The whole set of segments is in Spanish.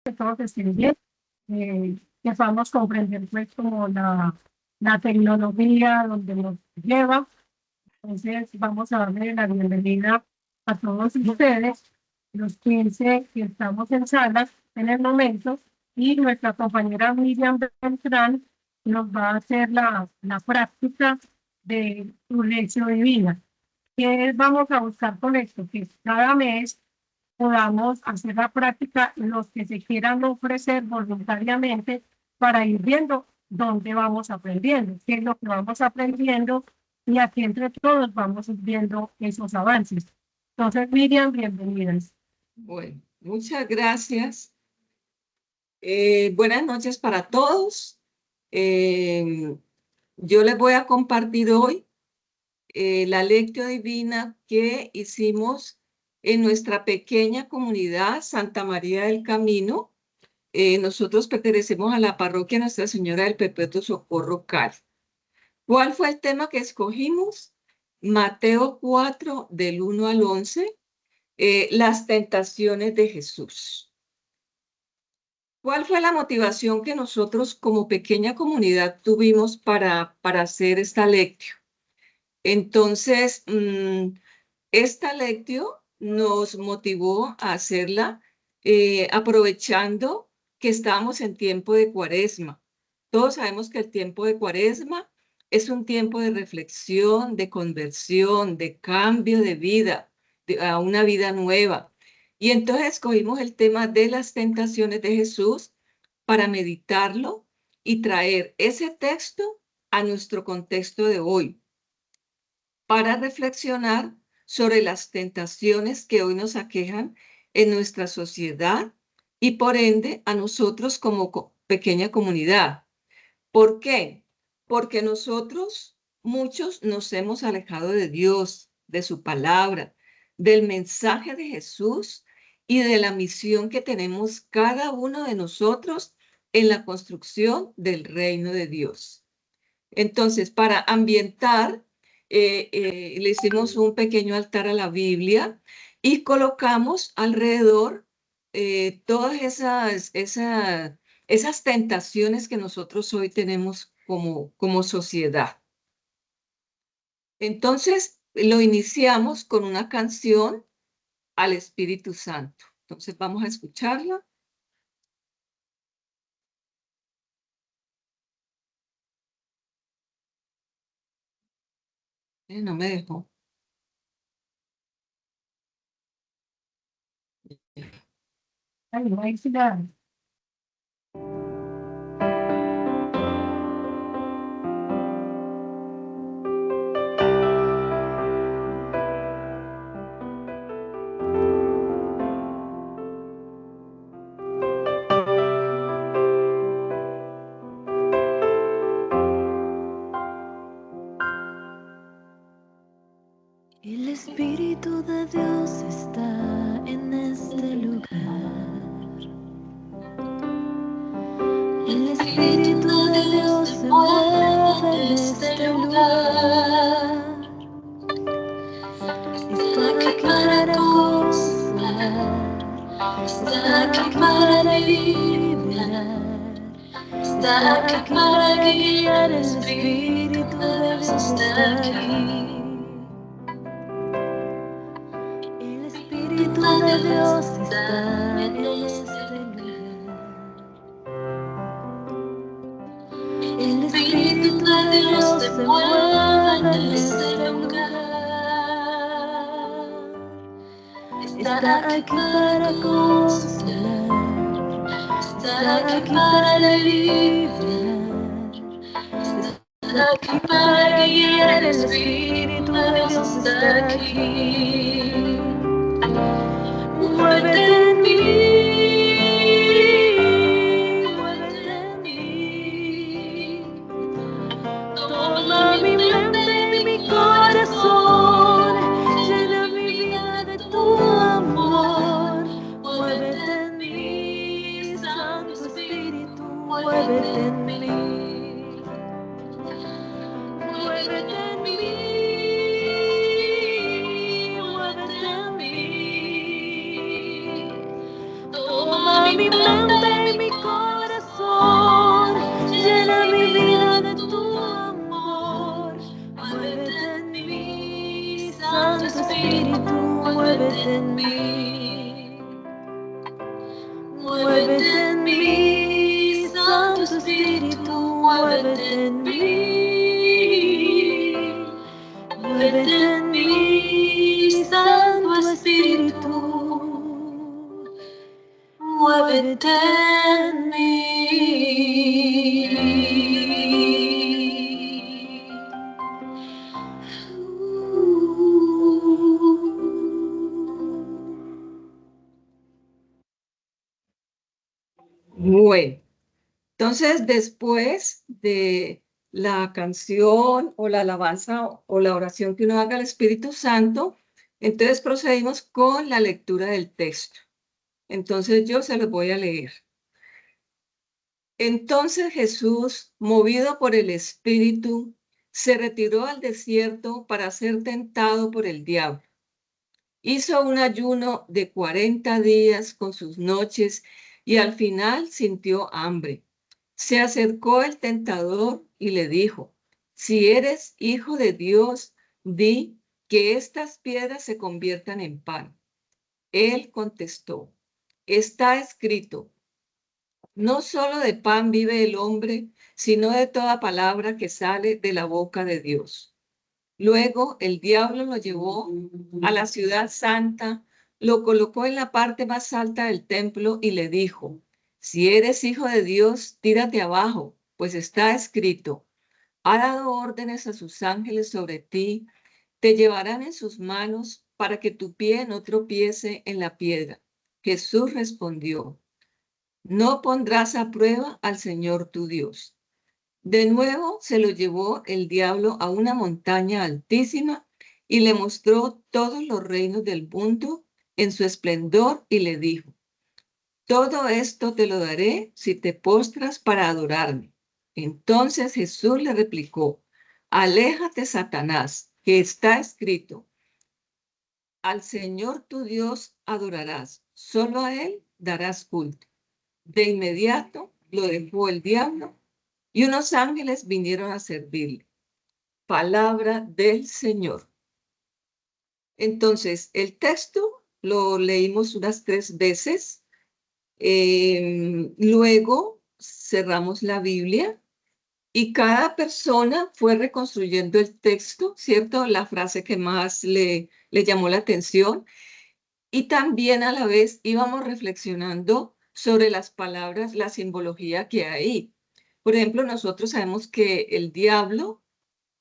que todos estén bien, que podamos comprender pues como la tecnología donde nos lleva. Entonces vamos a darle la bienvenida a todos ustedes, los 15 que estamos en salas en el momento, y nuestra compañera Miriam Beltrán nos va a hacer la práctica de su lección divina. ¿Qué vamos a buscar con esto? Que cada mes podamos hacer la práctica los que se quieran ofrecer voluntariamente para ir viendo dónde vamos aprendiendo, qué es lo que vamos aprendiendo, y aquí entre todos vamos viendo esos avances. Entonces, Miriam, bienvenidas. Bueno, muchas gracias. Buenas noches para todos. Yo les voy a compartir hoy la lectio divina que hicimos en nuestra pequeña comunidad Santa María del Camino. Nosotros pertenecemos a la parroquia Nuestra Señora del Perpetuo Socorro Cali. ¿Cuál fue el tema que escogimos? Mateo 4, del 1 al 11, las tentaciones de Jesús. ¿Cuál fue la motivación que nosotros como pequeña comunidad tuvimos para hacer esta lectio? Entonces, esta lectio nos motivó a hacerla aprovechando que estábamos en tiempo de Cuaresma. Todos sabemos que el tiempo de Cuaresma es un tiempo de reflexión, de conversión, de cambio de vida, a una vida nueva. Y entonces escogimos el tema de las tentaciones de Jesús para meditarlo y traer ese texto a nuestro contexto de hoy, para reflexionar sobre las tentaciones que hoy nos aquejan en nuestra sociedad y por ende a nosotros como pequeña comunidad. ¿Por qué? Porque nosotros, muchos, nos hemos alejado de Dios, de su palabra, del mensaje de Jesús y de la misión que tenemos cada uno de nosotros en la construcción del reino de Dios. Entonces, para ambientar, le hicimos un pequeño altar a la Biblia y colocamos alrededor todas esas tentaciones que nosotros hoy tenemos como sociedad. Entonces, lo iniciamos con una canción al Espíritu Santo. Entonces, vamos a escucharla. No me dejó. Ay, no hay nada. El Espíritu de Dios está en este lugar. El Espíritu de Dios se mueve en este lugar. Está aquí para consolar, está aquí para liberar, está aquí para guiar. El Espíritu de Dios está aquí. El Espíritu de Dios está en este lugar. El Espíritu de Dios se mueve en este lugar. Está aquí para consolar, está aquí para liberar, está aquí para guiar. El Espíritu de Dios está aquí. Muévete en mí, muévete en mí. Toma mi mente y mi corazón, llena mi vida de tu amor. Muévete en mí, Santo Espíritu, muévete en mí. Muévete en mí, muévete en mí. Toma mi mente y mi corazón. Llena mi vida de tu amor. Muévete en mí, Santo Espíritu, muévete en mí. Muévete en mí, Santo Espíritu, muévete en mí. Muévete en mí, Santo Espíritu, muévete en mí. Bueno, entonces después de la canción o la alabanza o la oración que uno haga al Espíritu Santo, entonces procedimos con la lectura del texto. Entonces yo se los voy a leer. Entonces Jesús, movido por el Espíritu, se retiró al desierto para ser tentado por el diablo. Hizo un ayuno de 40 días con sus noches y al final sintió hambre. Se acercó el tentador y le dijo: si eres hijo de Dios, di que estas piedras se conviertan en pan. Él contestó: está escrito, no solo de pan vive el hombre, sino de toda palabra que sale de la boca de Dios. Luego el diablo lo llevó a la ciudad santa, lo colocó en la parte más alta del templo y le dijo: si eres hijo de Dios, tírate abajo, pues está escrito, ha dado órdenes a sus ángeles sobre ti, te llevarán en sus manos para que tu pie no tropiece en la piedra. Jesús respondió: no pondrás a prueba al Señor tu Dios. De nuevo se lo llevó el diablo a una montaña altísima y le mostró todos los reinos del mundo en su esplendor y le dijo: todo esto te lo daré si te postras para adorarme. Entonces Jesús le replicó: aléjate, Satanás, que está escrito, al Señor tu Dios adorarás, solo a Él darás culto. De inmediato lo dejó el diablo y unos ángeles vinieron a servirle. Palabra del Señor. Entonces, el texto lo leímos unas 3 veces. Luego cerramos la Biblia y cada persona fue reconstruyendo el texto, ¿cierto? La frase que más le llamó la atención. Y también a la vez íbamos reflexionando sobre las palabras, la simbología que hay. Por ejemplo, nosotros sabemos que el diablo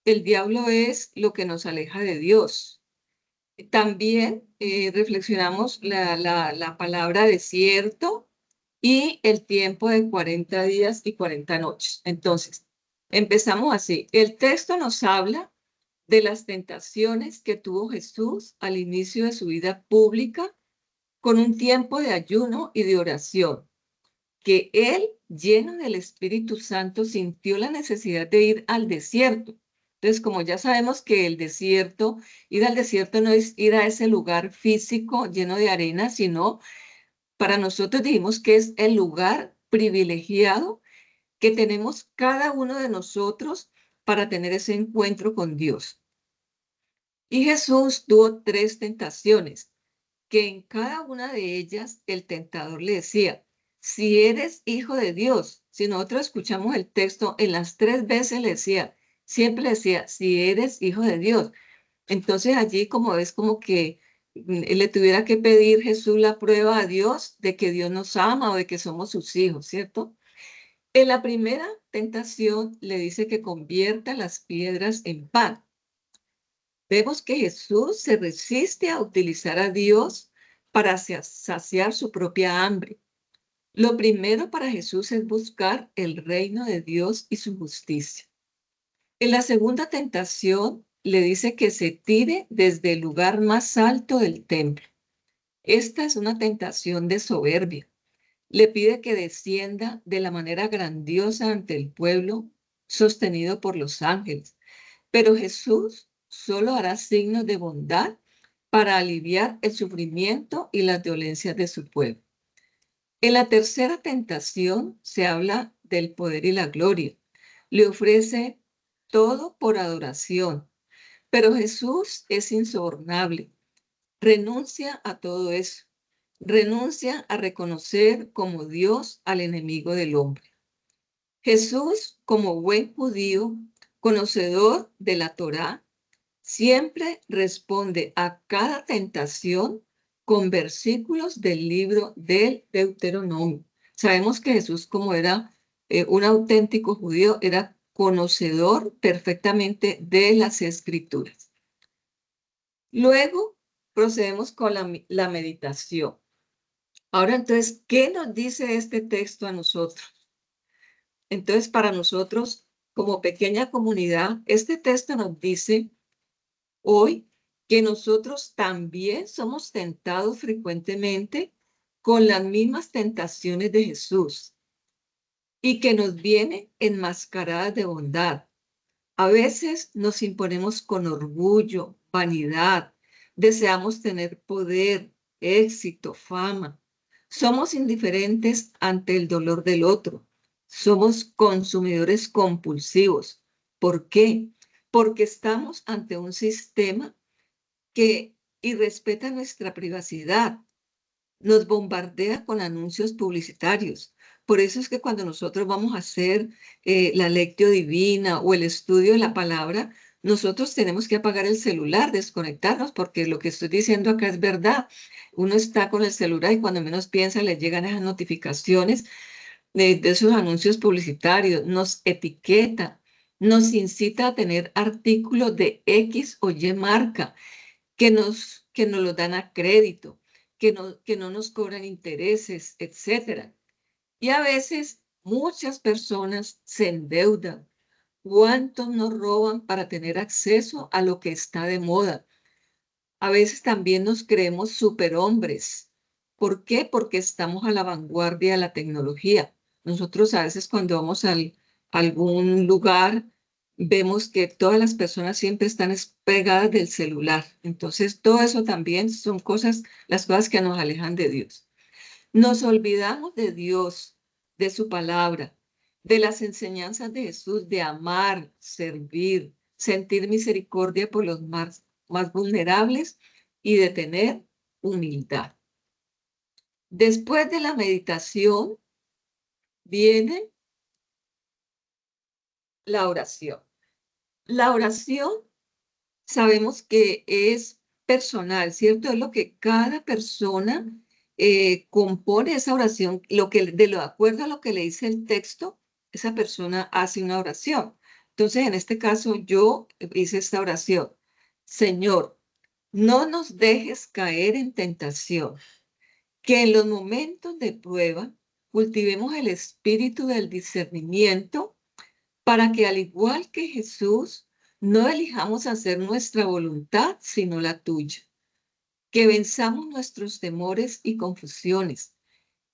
es lo que nos aleja de Dios. También reflexionamos la palabra desierto y el tiempo de 40 días y 40 noches. Entonces, empezamos así. El texto nos habla de las tentaciones que tuvo Jesús al inicio de su vida pública, con un tiempo de ayuno y de oración, que él, lleno del Espíritu Santo, sintió la necesidad de ir al desierto. Entonces, como ya sabemos que ir al desierto no es ir a ese lugar físico lleno de arena, sino para nosotros dijimos que es el lugar privilegiado que tenemos cada uno de nosotros para tener ese encuentro con Dios. Y Jesús tuvo 3 tentaciones, que en cada una de ellas el tentador le decía: si eres hijo de Dios. Si nosotros escuchamos el texto, en las 3 veces le decía, siempre le decía: si eres hijo de Dios. Entonces allí como es como que le tuviera que pedir Jesús la prueba a Dios de que Dios nos ama o de que somos sus hijos, ¿cierto? En la primera tentación le dice que convierta las piedras en pan. Vemos que Jesús se resiste a utilizar a Dios para saciar su propia hambre. Lo primero para Jesús es buscar el reino de Dios y su justicia. En la segunda tentación le dice que se tire desde el lugar más alto del templo. Esta es una tentación de soberbia. Le pide que descienda de la manera grandiosa ante el pueblo, sostenido por los ángeles. Pero Jesús solo hará signos de bondad para aliviar el sufrimiento y las dolencias de su pueblo. En la tercera tentación se habla del poder y la gloria. Le ofrece todo por adoración, pero Jesús es insobornable. Renuncia a todo eso. Renuncia a reconocer como Dios al enemigo del hombre. Jesús, como buen judío, conocedor de la Torá, siempre responde a cada tentación con versículos del libro del Deuteronomio. Sabemos que Jesús, como era un auténtico judío, era conocedor perfectamente de las escrituras. Luego procedemos con la meditación. Ahora entonces, ¿qué nos dice este texto a nosotros? Entonces, para nosotros, como pequeña comunidad, este texto nos dice hoy que nosotros también somos tentados frecuentemente con las mismas tentaciones de Jesús y que nos vienen enmascaradas de bondad. A veces nos imponemos con orgullo, vanidad, deseamos tener poder, éxito, fama. Somos indiferentes ante el dolor del otro. Somos consumidores compulsivos. ¿Por qué? Porque estamos ante un sistema que irrespeta nuestra privacidad, nos bombardea con anuncios publicitarios. Por eso es que cuando nosotros vamos a hacer la lectio divina o el estudio de la palabra, nosotros tenemos que apagar el celular, desconectarnos, porque lo que estoy diciendo acá es verdad. Uno está con el celular y cuando menos piensa le llegan esas notificaciones de esos anuncios publicitarios, nos etiqueta, nos incita a tener artículos de X o Y marca que nos lo dan a crédito, que no nos cobran intereses, etcétera. Y a veces muchas personas se endeudan. ¿Cuántos nos roban para tener acceso a lo que está de moda? A veces también nos creemos superhombres. ¿Por qué? Porque estamos a la vanguardia de la tecnología. Nosotros a veces cuando vamos a algún lugar, vemos que todas las personas siempre están pegadas del celular. Entonces, todo eso también son cosas, las cosas que nos alejan de Dios. Nos olvidamos de Dios, de su palabra, de las enseñanzas de Jesús, de amar, servir, sentir misericordia por los más vulnerables y de tener humildad. Después de la meditación viene la oración. La oración sabemos que es personal, ¿cierto? Es lo que cada persona compone esa oración, de acuerdo a lo que le dice el texto, esa persona hace una oración. Entonces, en este caso, yo hice esta oración. Señor, no nos dejes caer en tentación, que en los momentos de prueba cultivemos el espíritu del discernimiento para que al igual que Jesús, no elijamos hacer nuestra voluntad, sino la tuya. Que venzamos nuestros temores y confusiones,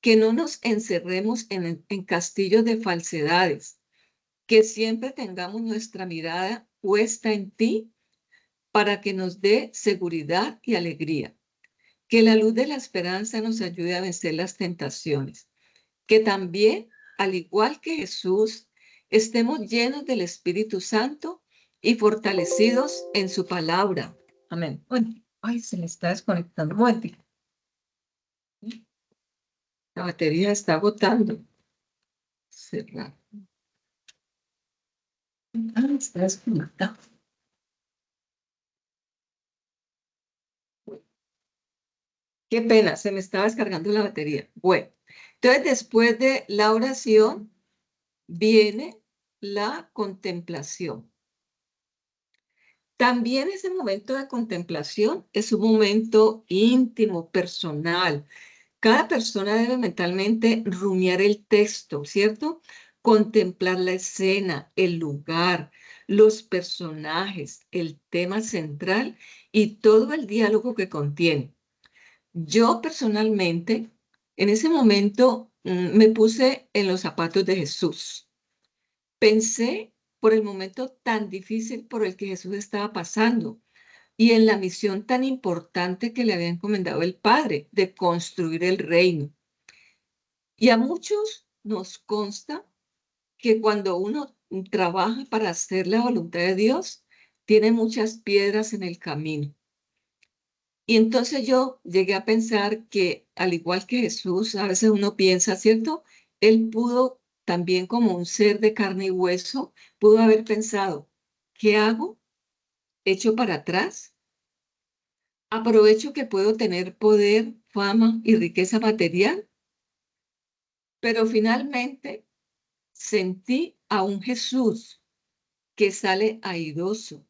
que no nos encerremos en castillos de falsedades, que siempre tengamos nuestra mirada puesta en ti para que nos dé seguridad y alegría. Que la luz de la esperanza nos ayude a vencer las tentaciones. Que también, al igual que Jesús, estemos llenos del Espíritu Santo y fortalecidos en su palabra. Amén. Bueno, ay, se me está desconectando. Un momentico. La batería está agotando. Cerrar. Ah, está desconectado. Qué pena, se me estaba descargando la batería. Bueno, entonces después de la oración viene la contemplación. También ese momento de contemplación es un momento íntimo, personal. Cada persona debe mentalmente rumiar el texto, ¿cierto? Contemplar la escena, el lugar, los personajes, el tema central y todo el diálogo que contiene. Yo personalmente, en ese momento, me puse en los zapatos de Jesús. Pensé por el momento tan difícil por el que Jesús estaba pasando y en la misión tan importante que le había encomendado el Padre de construir el reino. Y a muchos nos consta que cuando uno trabaja para hacer la voluntad de Dios, tiene muchas piedras en el camino. Y entonces yo llegué a pensar que, al igual que Jesús, a veces uno piensa, ¿cierto? Él pudo también, como un ser de carne y hueso, pudo haber pensado, ¿qué hago? ¿Echo para atrás? ¿Aprovecho que puedo tener poder, fama y riqueza material? Pero finalmente sentí a un Jesús que sale airoso,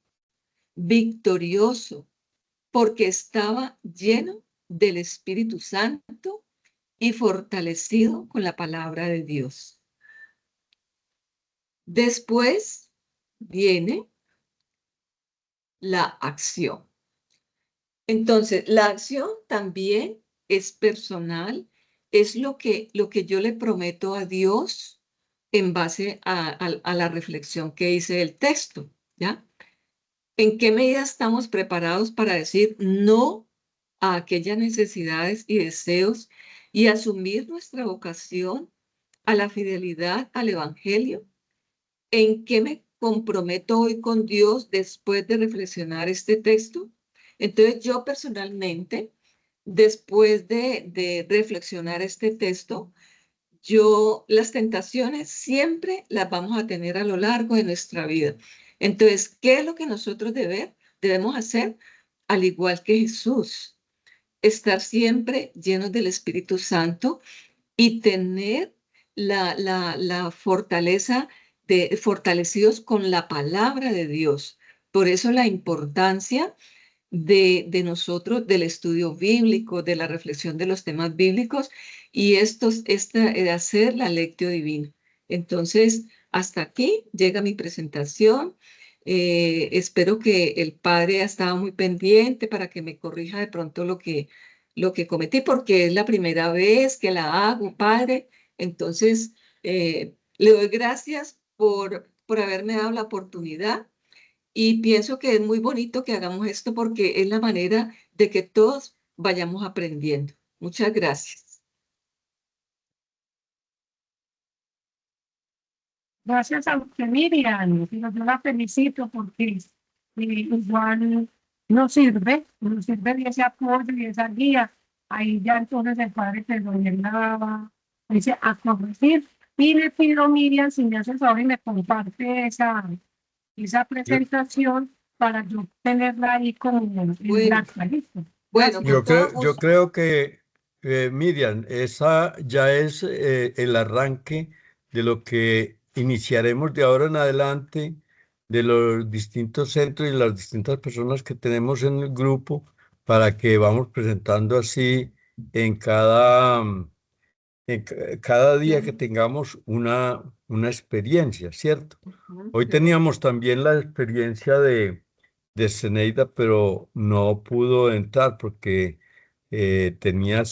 victorioso, porque estaba lleno del Espíritu Santo y fortalecido con la palabra de Dios. Después viene la acción. Entonces, la acción también es personal, es lo que yo le prometo a Dios en base a la reflexión que hice del texto, ¿ya? ¿En qué medida estamos preparados para decir no a aquellas necesidades y deseos y asumir nuestra vocación a la fidelidad al Evangelio? ¿En qué me comprometo hoy con Dios después de reflexionar este texto? Entonces, yo personalmente, después de reflexionar este texto, las tentaciones siempre las vamos a tener a lo largo de nuestra vida. Entonces, ¿qué es lo que nosotros debemos hacer? Al igual que Jesús, estar siempre llenos del Espíritu Santo y tener la fortaleza fortalecidos con la palabra de Dios. Por eso la importancia de nosotros, del estudio bíblico, de la reflexión de los temas bíblicos y hacer la lectio divina. Entonces, hasta aquí llega mi presentación. Espero que el Padre ha estado muy pendiente para que me corrija de pronto lo que cometí, porque es la primera vez que la hago, Padre. Entonces, le doy gracias por haberme dado la oportunidad y pienso que es muy bonito que hagamos esto porque es la manera de que todos vayamos aprendiendo. Muchas gracias. Gracias a usted, Miriam. Yo la felicito porque igual nos sirve de ese apoyo y esa guía. Ahí ya entonces el padre te lo dice a corregir. Y le pido, Miriam, si me hace el favor y me comparte esa Yo, presentación para yo tenerla ahí como en Bueno, blanco. ¿Listo? bueno, Gracias. con todo yo gusto. creo que, Miriam, esa ya es el arranque de lo que iniciaremos de ahora en adelante, de los distintos centros y las distintas personas que tenemos en el grupo, para que vamos presentando así en cada día que tengamos una experiencia, ¿cierto? Ujú, Hoy teníamos también la experiencia de Zeneida, pero no pudo entrar porque tenía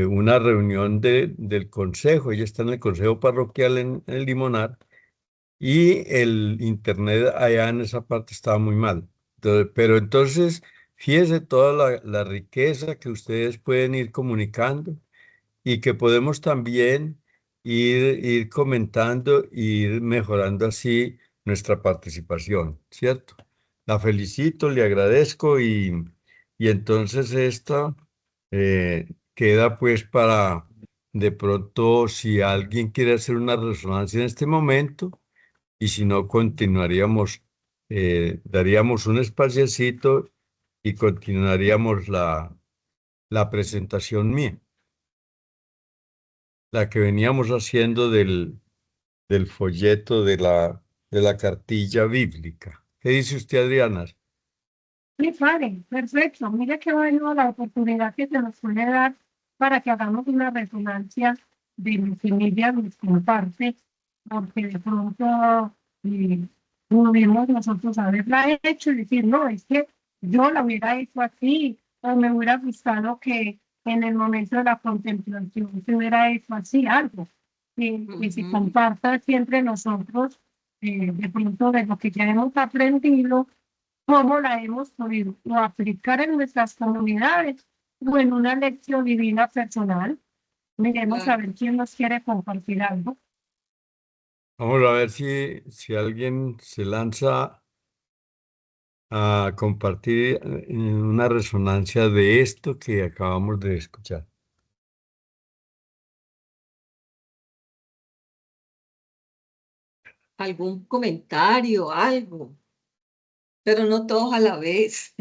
una reunión del consejo. Ella está en el consejo parroquial en el Limonar y el internet allá en esa parte estaba muy mal. Pero entonces, fíjese toda la riqueza que ustedes pueden ir comunicando y que podemos también ir comentando e ir mejorando así nuestra participación, ¿cierto? La felicito, le agradezco y entonces esta queda pues para de pronto si alguien quiere hacer una resonancia en este momento y si no continuaríamos, daríamos un espaciecito y continuaríamos la presentación mía, la que veníamos haciendo del folleto de la cartilla bíblica. ¿Qué dice usted, Adriana? Sí, padre, perfecto. Mira qué bueno la oportunidad que se nos puede dar para que hagamos una resonancia de lo que Miriam nos comparte, porque de pronto pudimos nosotros haberla hecho y decir, no, es que yo la hubiera hecho así, o me hubiera gustado que en el momento de la contemplación se hubiera hecho así algo, que se ujú. comparta siempre nosotros, de pronto de lo que ya hemos aprendido cómo la hemos podido aplicar en nuestras comunidades o en una lección divina personal. Miremos a Claro. ver quién nos quiere compartir algo. Vamos a ver si alguien se lanza a compartir una resonancia de esto que acabamos de escuchar. Algún comentario, algo, pero no todos a la vez.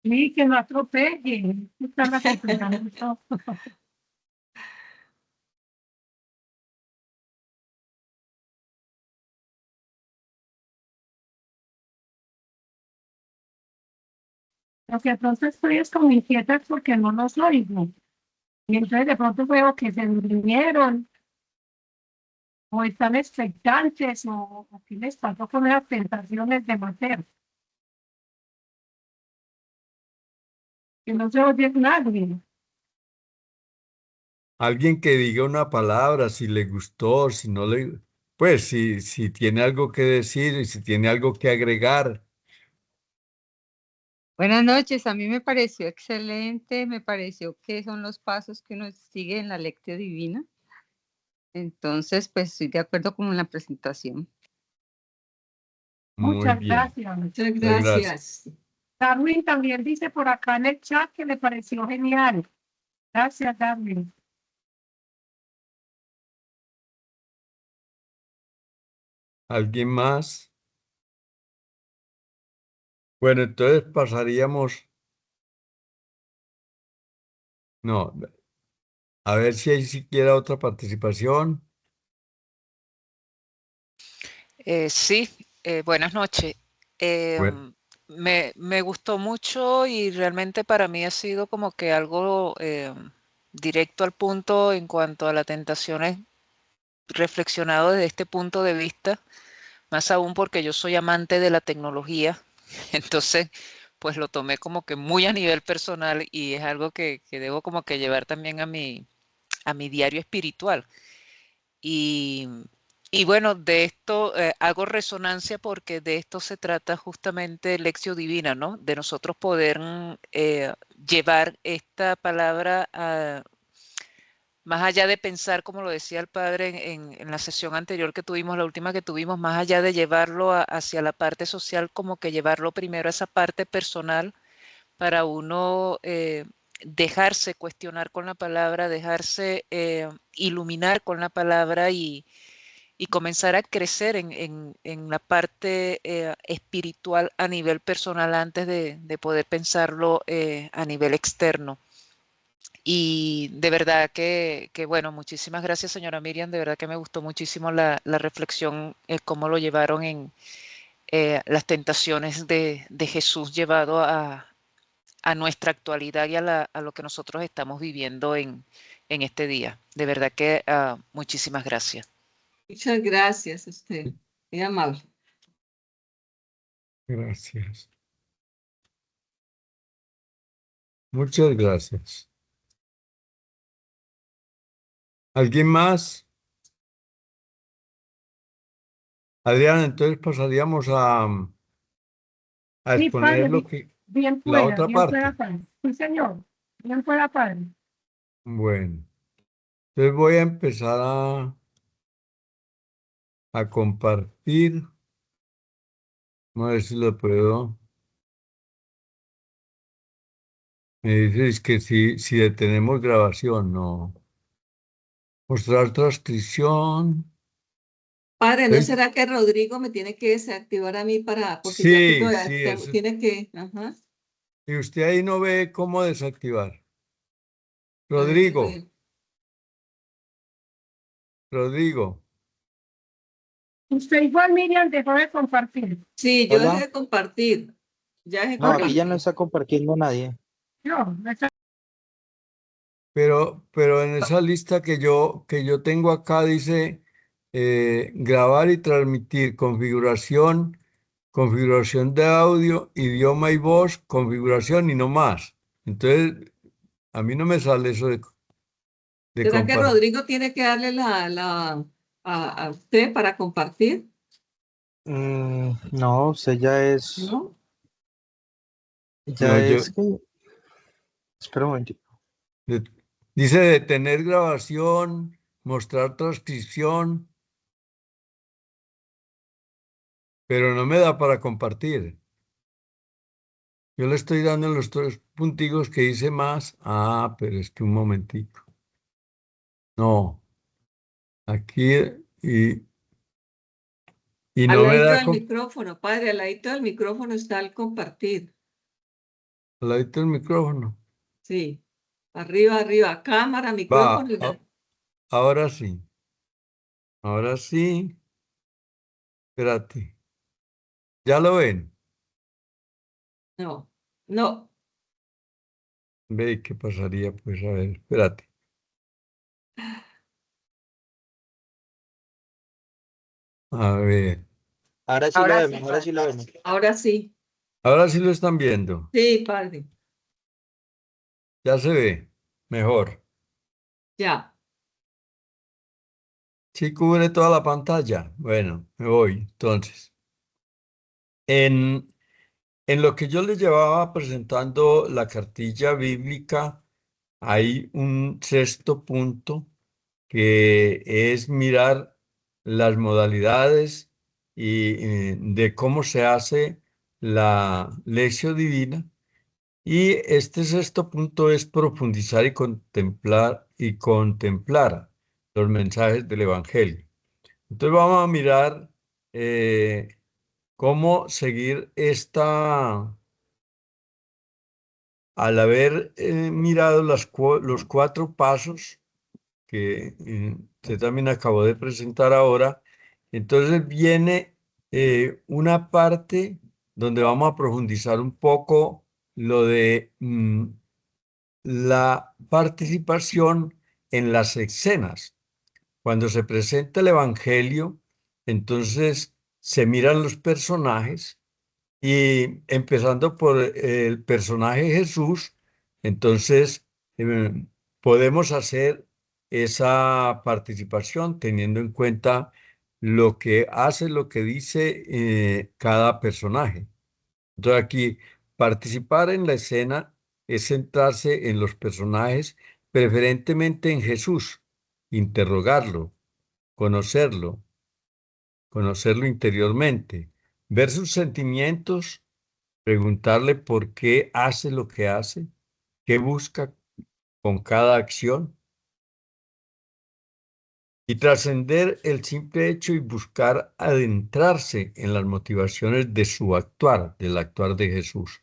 Sí, que no atropellen. Están atropellando todo. Lo que de pronto estoy es como inquieta porque no los oigo. Y entonces de pronto veo que se durmieron o están expectantes o qué les pasó con las tentaciones de matar. Que no se oye nadie. Alguien que diga una palabra, si le gustó, si no le, pues si tiene algo que decir y si tiene algo que agregar. Buenas noches, a mí me pareció excelente, me pareció que son los pasos que uno sigue en la Lectio Divina. Entonces, pues estoy de acuerdo con la presentación. Muy Muchas bien. gracias. Muchas Muchas gracias. gracias. Darwin también dice por acá en el chat que le pareció genial. Gracias, Darwin. ¿Alguien más? Bueno, entonces pasaríamos. No, a ver si hay siquiera otra participación. Sí, buenas noches. Bueno, Me gustó mucho y realmente para mí ha sido como que algo directo al punto en cuanto a la tentación, es reflexionado desde este punto de vista, más aún porque yo soy amante de la tecnología, entonces pues lo tomé como que muy a nivel personal y es algo que debo como que llevar también a mi diario espiritual. Y, y bueno, de esto hago resonancia porque de esto se trata justamente Lectio Divina, ¿no? De nosotros poder llevar esta palabra más allá de pensar, como lo decía el padre en la sesión anterior que tuvimos, la última que tuvimos, más allá de llevarlo hacia la parte social, como que llevarlo primero a esa parte personal para uno dejarse cuestionar con la palabra, dejarse iluminar con la palabra y comenzar a crecer en la parte espiritual a nivel personal antes de poder pensarlo a nivel externo. Y de verdad bueno, muchísimas gracias, señora Miriam. De verdad que me gustó muchísimo la reflexión, cómo lo llevaron en las tentaciones de Jesús llevado a nuestra actualidad y a lo que nosotros estamos viviendo en este día. De verdad que muchísimas gracias. Muchas gracias a usted. Muy amable. gracias. Muchas gracias. ¿Alguien más? Adriana, entonces pasaríamos a Sí, exponer padre, lo que bien la fuera, otra bien fuera, parte. padre. Sí, señor. Bien fuera, padre. Bueno, entonces voy a empezar a compartir. Vamos a ver si lo puedo. Me dices que si detenemos grabación, no. Mostrar transcripción. Padre, ¿no Entonces, será que Rodrigo me tiene que desactivar a mí porque yo aquí sí, todavía sí, eso. tiene que, ajá, Y usted ahí no ve cómo desactivar. a ver, yo Rodrigo, le- Rodrigo. Usted igual, Miriam, dejó de compartir. Sí, yo dejé Hola. de compartir. Ya dejé de No, aquí ya no compartir. está compartiendo nadie. No, Pero en esa lista que yo tengo acá dice grabar y transmitir, configuración de audio, idioma y voz, configuración y no más. Entonces, a mí no me sale eso de ¿Será que compartir. Rodrigo tiene que darle a usted para compartir? No, usted ya es, ¿No? No, ya es que Espera un momentito. Dice detener grabación, mostrar transcripción, pero no me da para compartir. Yo le estoy dando los 3 punticos que dice más. Ah, pero es que un momentico. No. Aquí y Al no me ladito da del micrófono, padre, al ladito del micrófono está el compartir. al ladito el micrófono. Sí. Arriba, arriba, cámara, micrófono. Va, ahora sí. Ahora sí. Espérate. ¿Ya lo ven? No, no. Ve, ¿qué pasaría? Pues a ver, espérate. A ver. Ahora sí lo vemos, ahora sí lo vemos. Ahora sí. Ahora sí lo están viendo. Sí, padre. Ya se ve. Mejor. Ya. Sí cubre toda la pantalla. Bueno, me voy. Entonces, en lo que yo les llevaba presentando la cartilla bíblica, hay un 6.º punto que es mirar las modalidades de cómo se hace la lección divina. Y este 6.º punto es profundizar y contemplar los mensajes del Evangelio. Entonces vamos a mirar cómo seguir al haber mirado los 4 pasos que usted también acabó de presentar ahora. Entonces viene una parte donde vamos a profundizar un poco lo de la participación en las escenas. Cuando se presenta el Evangelio, entonces se miran los personajes y empezando por el personaje Jesús, entonces eh, podemos hacer esa participación teniendo en cuenta lo que hace, lo que dice cada personaje. Entonces aquí participar en la escena es centrarse en los personajes, preferentemente en Jesús, interrogarlo, conocerlo, conocerlo interiormente, ver sus sentimientos, preguntarle por qué hace lo que hace, qué busca con cada acción y trascender el simple hecho y buscar adentrarse en las motivaciones de su actuar, del actuar de Jesús.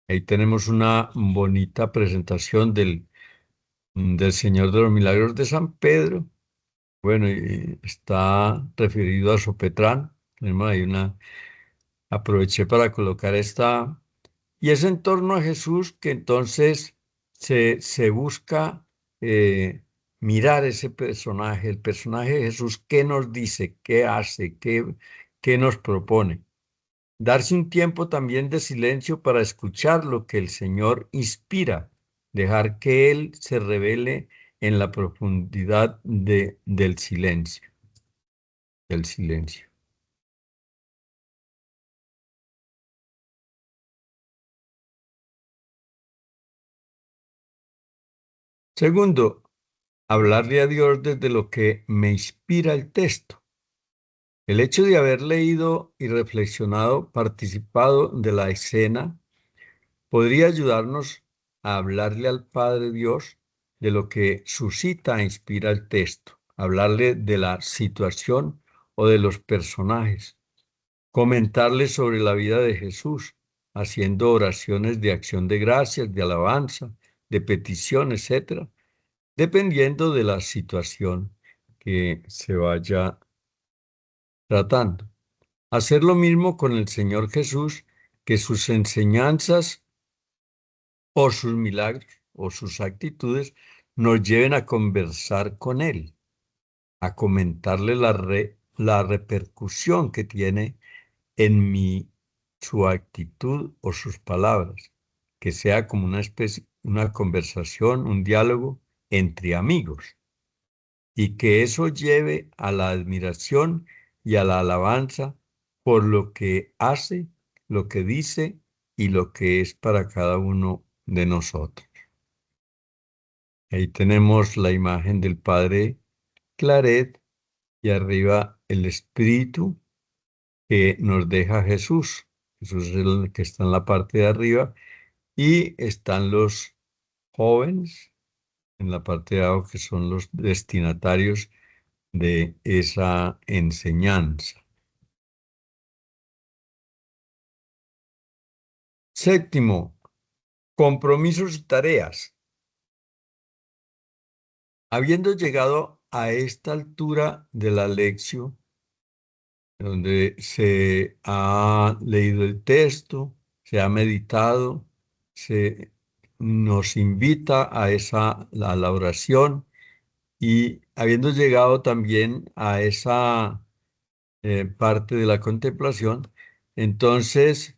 Ahí tenemos una bonita presentación del Señor de los Milagros de San Pedro. Bueno, y está referido a Sopetrán. Tenemos ahí aproveché para colocar esta. Y es en torno a Jesús que entonces se busca mirar ese personaje, el personaje de Jesús, qué nos dice, qué hace, qué nos propone. Darse un tiempo también de silencio para escuchar lo que el Señor inspira, dejar que Él se revele en la profundidad del silencio, del silencio. Segundo, hablarle a Dios desde lo que me inspira el texto. El hecho de haber leído y reflexionado, participado de la escena, podría ayudarnos a hablarle al Padre Dios de lo que suscita e inspira el texto, hablarle de la situación o de los personajes, comentarle sobre la vida de Jesús, haciendo oraciones de acción de gracias, de alabanza, de petición, etc., dependiendo de la situación que se vaya tratando. Hacer lo mismo con el Señor Jesús, que sus enseñanzas o sus milagros o sus actitudes nos lleven a conversar con Él, a comentarle la repercusión que tiene en mí su actitud o sus palabras, que sea como una conversación, un diálogo entre amigos, y que eso lleve a la admiración y a la alabanza por lo que hace, lo que dice y lo que es para cada uno de nosotros. Ahí tenemos la imagen del Padre Claret y arriba el Espíritu que nos deja Jesús. Jesús es el que está en la parte de arriba y están los jóvenes en la parte de abajo que son los destinatarios de esa enseñanza. Séptimo, compromisos y tareas. Habiendo llegado a esta altura de la lección, donde se ha leído el texto, se ha meditado, se nos invita a la oración y habiendo llegado también a esa parte de la contemplación, entonces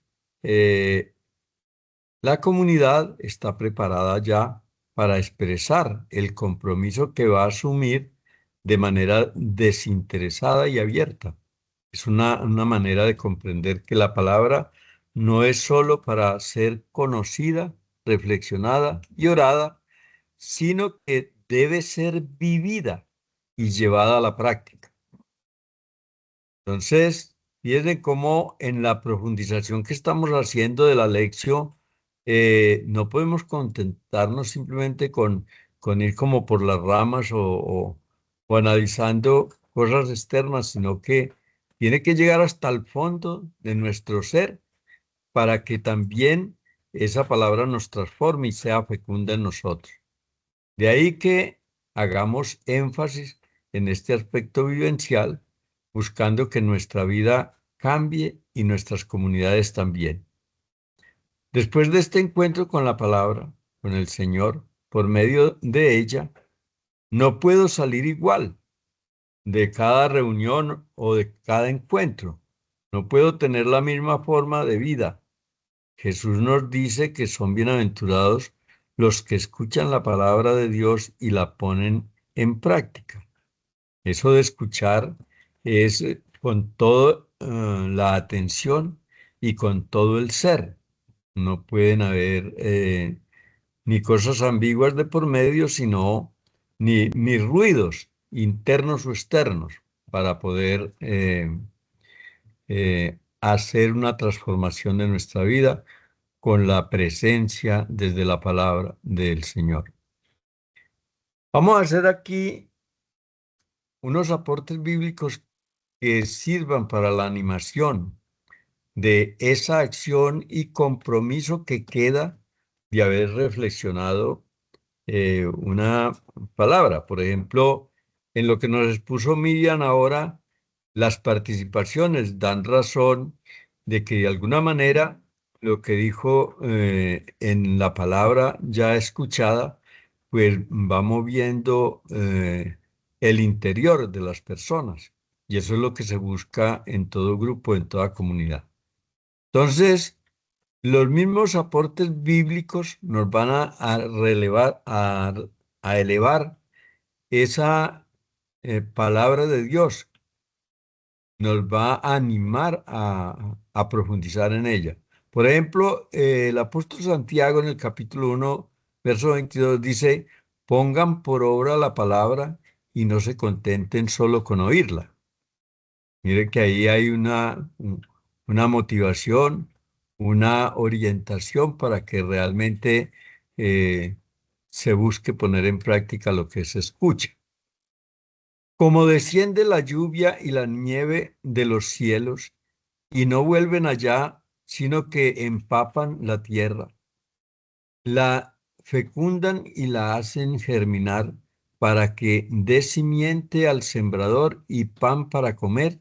la comunidad está preparada ya para expresar el compromiso que va a asumir de manera desinteresada y abierta. Es una manera de comprender que la palabra no es solo para ser conocida, reflexionada y orada, sino que debe ser vivida y llevada a la práctica. Entonces, fíjense cómo en la profundización que estamos haciendo de la lección, no podemos contentarnos simplemente con ir como por las ramas o analizando cosas externas, sino que tiene que llegar hasta el fondo de nuestro ser para que también esa palabra nos transforme y sea fecunda en nosotros. De ahí que hagamos énfasis en este aspecto vivencial, buscando que nuestra vida cambie y nuestras comunidades también. Después de este encuentro con la palabra, con el Señor, por medio de ella, no puedo salir igual de cada reunión o de cada encuentro. No puedo tener la misma forma de vida. Jesús nos dice que son bienaventurados los que escuchan la palabra de Dios y la ponen en práctica. Eso de escuchar es con toda la atención y con todo el ser. No pueden haber ni cosas ambiguas de por medio, sino ni ruidos internos o externos para poder hacer una transformación de nuestra vida con la presencia desde la palabra del Señor. Vamos a hacer aquí unos aportes bíblicos que sirvan para la animación de esa acción y compromiso que queda de haber reflexionado una palabra. Por ejemplo, en lo que nos expuso Miriam ahora, las participaciones dan razón de que de alguna manera lo que dijo en la palabra ya escuchada, pues va moviendo el interior de las personas. Y eso es lo que se busca en todo grupo, en toda comunidad. Entonces, los mismos aportes bíblicos nos van a elevar esa palabra de Dios, nos va a animar a profundizar en ella. Por ejemplo, el apóstol Santiago en el capítulo 1, verso 22 dice, pongan por obra la palabra y no se contenten solo con oírla. Mire que ahí hay una motivación, una orientación para que realmente se busque poner en práctica lo que se escucha. Como desciende la lluvia y la nieve de los cielos, y no vuelven allá, sino que empapan la tierra, la fecundan y la hacen germinar para que dé simiente al sembrador y pan para comer,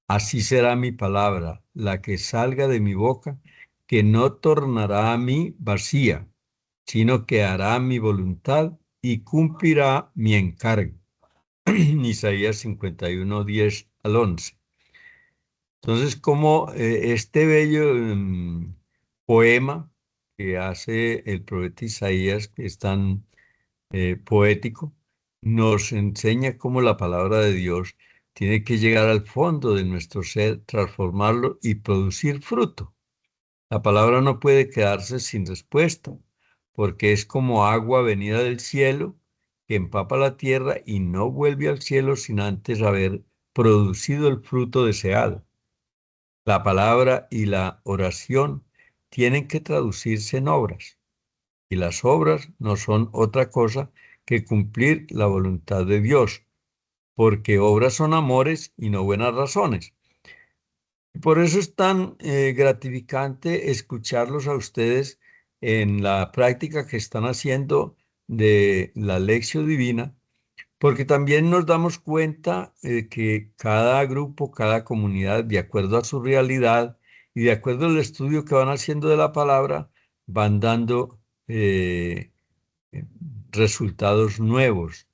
así será mi palabra, la que salga de mi boca, que no tornará a mí vacía, sino que hará mi voluntad y cumplirá mi encargo. Isaías 51, 10 al 11. Entonces, como este bello poema que hace el profeta Isaías, que es tan poético, nos enseña cómo la palabra de Dios tiene que llegar al fondo de nuestro ser, transformarlo y producir fruto. La palabra no puede quedarse sin respuesta, porque es como agua venida del cielo que empapa la tierra y no vuelve al cielo sin antes haber producido el fruto deseado. La palabra y la oración tienen que traducirse en obras, y las obras no son otra cosa que cumplir la voluntad de Dios, porque obras son amores y no buenas razones. Por eso es tan gratificante escucharlos a ustedes en la práctica que están haciendo de la Lección Divina, porque también nos damos cuenta que cada grupo, cada comunidad, de acuerdo a su realidad y de acuerdo al estudio que van haciendo de la palabra, van dando resultados nuevos,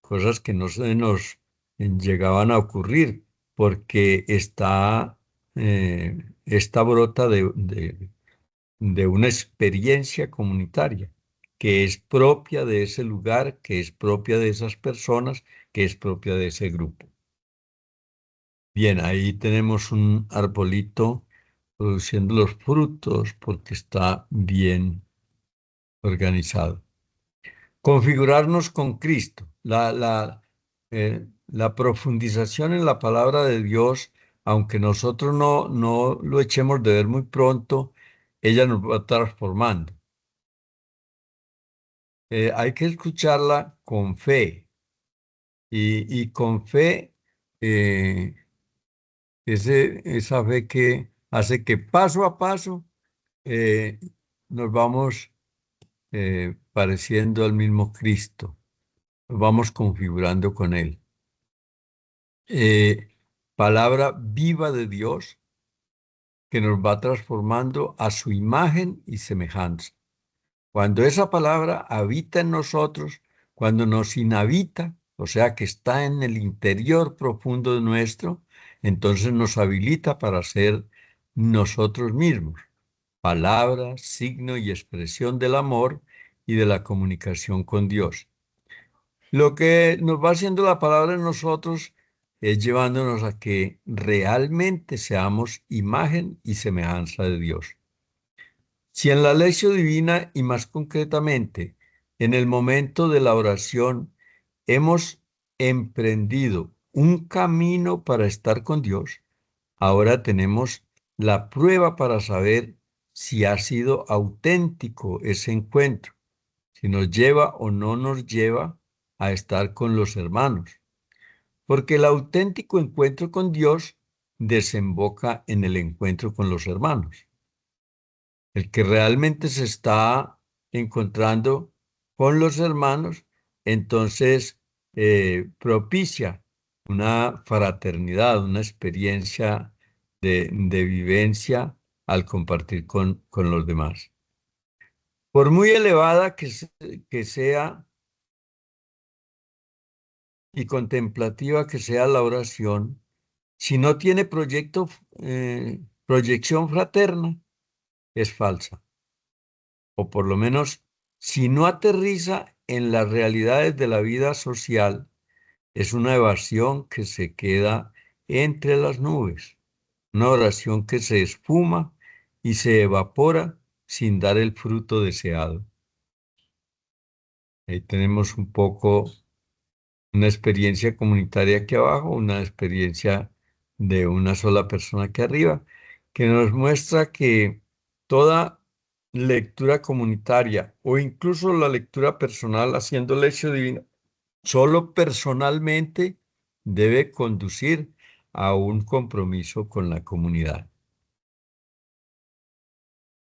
cosas que no se nos llegaban a ocurrir, porque esta brota de una experiencia comunitaria que es propia de ese lugar, que es propia de esas personas, que es propia de ese grupo. Bien, ahí tenemos un arbolito produciendo los frutos porque está bien organizado. Configurarnos con Cristo. La profundización en la palabra de Dios, aunque nosotros no lo echemos de ver muy pronto, ella nos va transformando. Hay que escucharla con fe y con fe, esa fe que hace que paso a paso nos vamos pareciendo al mismo Cristo, nos vamos configurando con Él. Palabra viva de Dios que nos va transformando a su imagen y semejanza. Cuando esa palabra habita en nosotros, cuando nos inhabita, o sea que está en el interior profundo de nuestro, entonces nos habilita para ser nosotros mismos, palabra, signo y expresión del amor y de la comunicación con Dios. Lo que nos va haciendo la palabra en nosotros es llevándonos a que realmente seamos imagen y semejanza de Dios. Si en la lección divina y más concretamente en el momento de la oración hemos emprendido un camino para estar con Dios, ahora tenemos la prueba para saber si ha sido auténtico ese encuentro, si nos lleva o no nos lleva a estar con los hermanos, porque el auténtico encuentro con Dios desemboca en el encuentro con los hermanos. El que realmente se está encontrando con los hermanos, entonces propicia una fraternidad, una experiencia de vivencia al compartir con los demás. Por muy elevada que sea y contemplativa que sea la oración, si no tiene proyección fraterna, es falsa. O por lo menos, si no aterriza en las realidades de la vida social, es una evasión que se queda entre las nubes, una oración que se esfuma y se evapora sin dar el fruto deseado. Ahí tenemos un poco una experiencia comunitaria aquí abajo, una experiencia de una sola persona aquí arriba, que nos muestra que toda lectura comunitaria o incluso la lectura personal haciendo lección divina, solo personalmente debe conducir a un compromiso con la comunidad.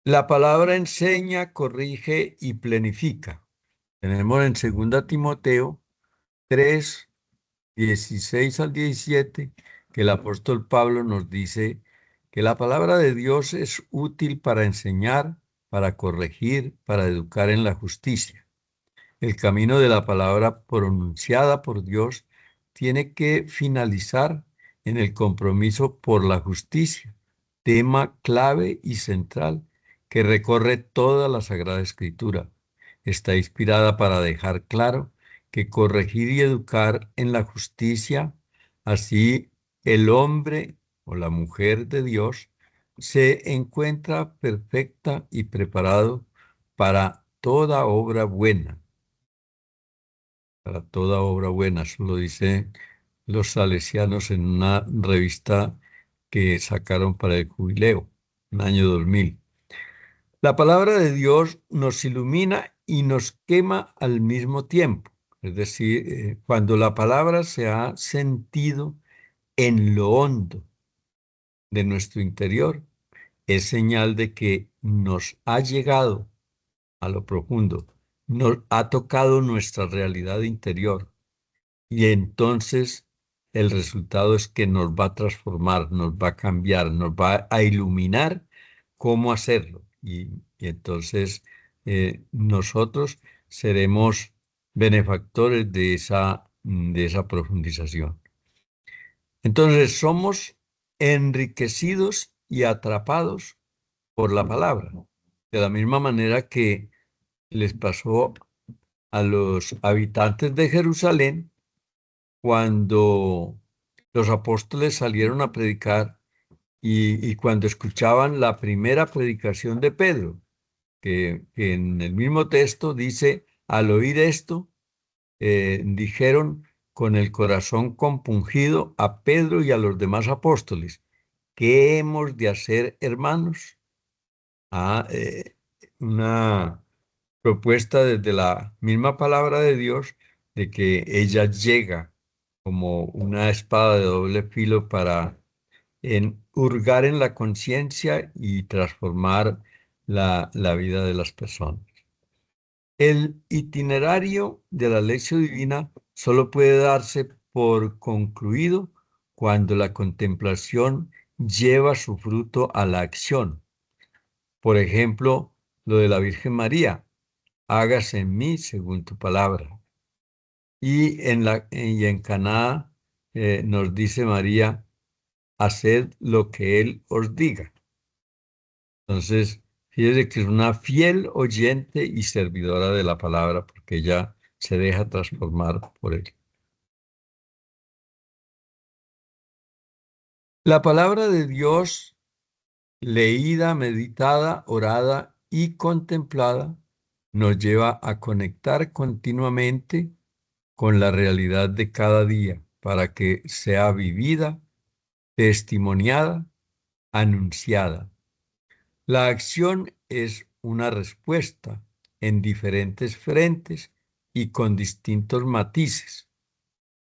La palabra enseña, corrige y plenifica. Tenemos en 2 Timoteo 3, 16 al 17, que el apóstol Pablo nos dice que la palabra de Dios es útil para enseñar, para corregir, para educar en la justicia. El camino de la palabra pronunciada por Dios tiene que finalizar en el compromiso por la justicia, tema clave y central que recorre toda la Sagrada Escritura. Está inspirada para dejar claro que corregir y educar en la justicia, así el hombre o la mujer de Dios se encuentra perfecta y preparado para toda obra buena. para toda obra buena. Eso lo dicen los salesianos en una revista que sacaron para el jubileo, en el año 2000. La palabra de Dios nos ilumina y nos quema al mismo tiempo. Es decir, cuando la palabra se ha sentido en lo hondo de nuestro interior, es señal de que nos ha llegado a lo profundo, nos ha tocado nuestra realidad interior. Y entonces el resultado es que nos va a transformar, nos va a cambiar, nos va a iluminar cómo hacerlo. Y entonces nosotros seremos benefactores de esa profundización. Entonces somos enriquecidos y atrapados por la palabra. De la misma manera que les pasó a los habitantes de Jerusalén cuando los apóstoles salieron a predicar y cuando escuchaban la primera predicación de Pedro, que en el mismo texto dice, al oír esto, dijeron con el corazón compungido a Pedro y a los demás apóstoles, ¿qué hemos de hacer, hermanos? Una propuesta desde la misma palabra de Dios de que ella llega como una espada de doble filo para hurgar en la conciencia y transformar la vida de las personas. El itinerario de la lección divina solo puede darse por concluido cuando la contemplación lleva su fruto a la acción. Por ejemplo, lo de la Virgen María, hágase en mí según tu palabra. Y en Caná nos dice María, haced lo que Él os diga. Entonces, fíjese que es una fiel oyente y servidora de la palabra porque ella se deja transformar por Él. La palabra de Dios, leída, meditada, orada y contemplada, nos lleva a conectar continuamente con la realidad de cada día para que sea vivida, testimoniada, anunciada. La acción es una respuesta en diferentes frentes y con distintos matices.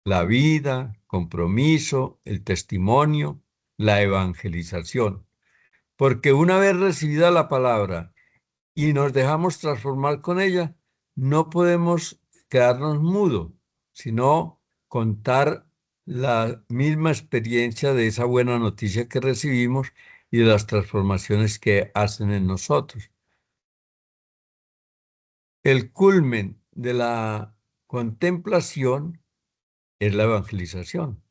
La vida, compromiso, el testimonio, la evangelización. Porque una vez recibida la palabra y nos dejamos transformar con ella, no podemos quedarnos mudos, sino contar la misma experiencia de esa buena noticia que recibimos y de las transformaciones que hacen en nosotros. El culmen de la contemplación es la evangelización,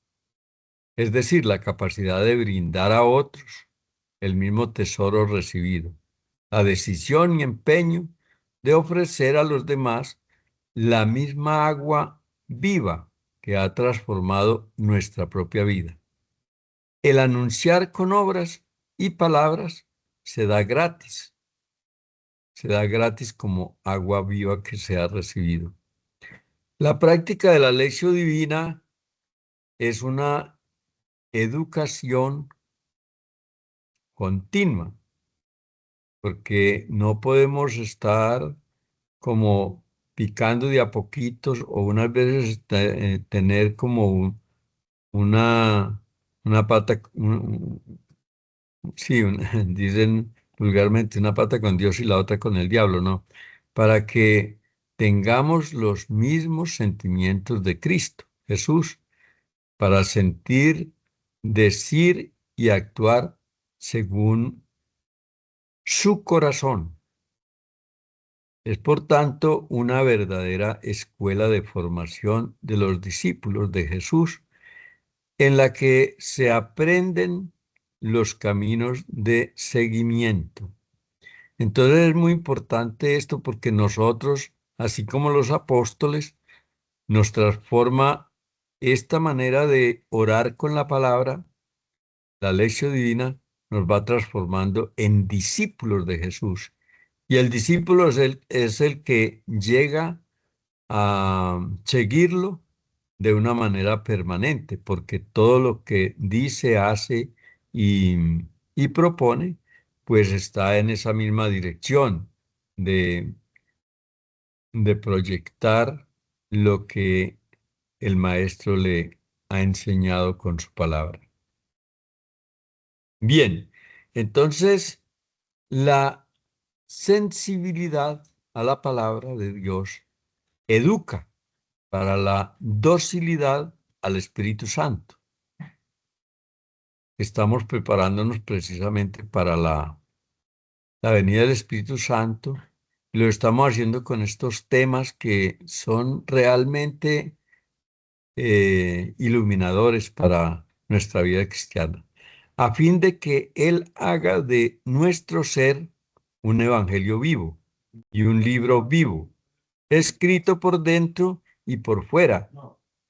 es decir, la capacidad de brindar a otros el mismo tesoro recibido, la decisión y empeño de ofrecer a los demás la misma agua viva que ha transformado nuestra propia vida. El anunciar con obras y palabras se da gratis como agua viva que se ha recibido. La práctica de la lección divina es una educación continua, porque no podemos estar como picando de a poquitos o unas veces tener como una pata, sí, dicen vulgarmente una pata con Dios y la otra con el diablo, ¿no? Para que tengamos los mismos sentimientos de Cristo, Jesús, para sentir, decir y actuar según su corazón. Es, por tanto, una verdadera escuela de formación de los discípulos de Jesús, en la que se aprenden los caminos de seguimiento. Entonces es muy importante esto porque nosotros, así como los apóstoles, nos transforma esta manera de orar con la palabra, la lección divina, nos va transformando en discípulos de Jesús. Y el discípulo es el que llega a seguirlo de una manera permanente, porque todo lo que dice, hace y, y propone, pues está en esa misma dirección de, de proyectar lo que el maestro le ha enseñado con su palabra. Bien, entonces la sensibilidad a la palabra de Dios educa para la docilidad al Espíritu Santo. Estamos preparándonos precisamente para la venida del Espíritu Santo y lo estamos haciendo con estos temas que son realmente iluminadores para nuestra vida cristiana, a fin de que Él haga de nuestro ser un evangelio vivo y un libro vivo, escrito por dentro y por fuera,